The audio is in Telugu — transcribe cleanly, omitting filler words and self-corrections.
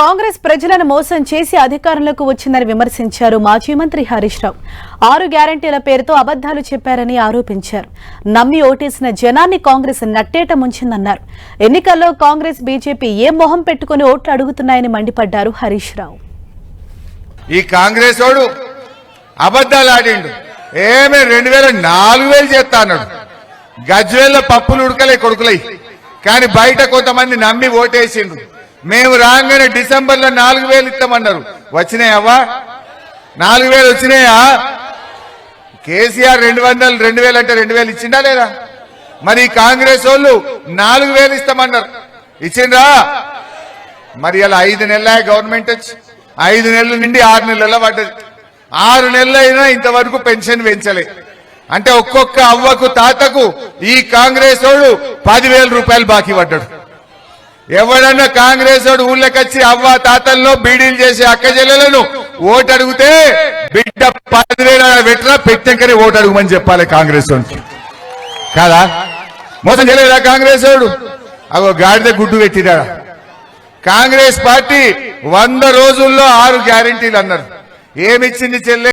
కాంగ్రెస్ ప్రజలను మోసం చేసి అధికారంలోకి వచ్చిందని విమర్శించారు మాజీ మంత్రి హరీష్ రావు. 6 గ్యారంటీల పేరుతో అబద్దాలు చెప్పారని ఆరోపించారు. నమ్మి ఓటేసిన జనాన్ని కాంగ్రెస్ నట్టేట ముంచిందన్నారు. ఎన్నికల్లో కాంగ్రెస్ బీజేపీ ఏ మొహం పెట్టుకుని ఓట్లు అడుగుతున్నాయని మండిపడ్డారు హరీష్ రావు. ఈ కాంగ్రెస్ వాడు అబద్దాలు ఆడిండు. ఏమే 2000 చేస్తా అన్నాడు. గజ్వేల్లో పప్పులు ఉడకలే కొడుకులై, కానీ బయట కొంతమంది నమ్మి ఓటేసిండ్రు. మేము రాగానే డిసెంబర్లో 4000 ఇస్తామన్నారు. వచ్చినాయవ్వా? 4000 వచ్చినాయా? కేసీఆర్ 2000 అంటే 2000 ఇచ్చిండా లేదా? మరి కాంగ్రెస్ వాళ్ళు 4000 ఇస్తామన్నారు, ఇచ్చిండ్రా? మరి అలా 5 నెలల గవర్నమెంట్ వచ్చి 5 నెలల నుండి 6 నెలల పడ్డది. 6 నెలలైనా ఇంతవరకు పెన్షన్ పెంచలే. అంటే ఒక్కొక్క అవ్వకు తాతకు ఈ కాంగ్రెస్ వాడు 10,000 రూపాయలు బాకీ పడ్డాడు. ఎవడన్నా కాంగ్రెస్ వాడు ఊళ్ళకొచ్చి అవ్వ తాతల్లో బీడీలు చేసే అక్క చెల్లెలను ఓటు అడిగితే బిడ్డ 10,000 పెట్టినా పెట్టినాకనే ఓటు అడుగుమని చెప్పాలి కాంగ్రెస్ వాడికి. కాదా? మోసం చేయలేదా కాంగ్రెస్ వాడు? అగో గాడిద గుడ్డు పెట్టిరా. కాంగ్రెస్ పార్టీ 100 రోజుల్లో 6 గ్యారెంటీలు అన్నారు. ఏమిచ్చింది చెల్లె?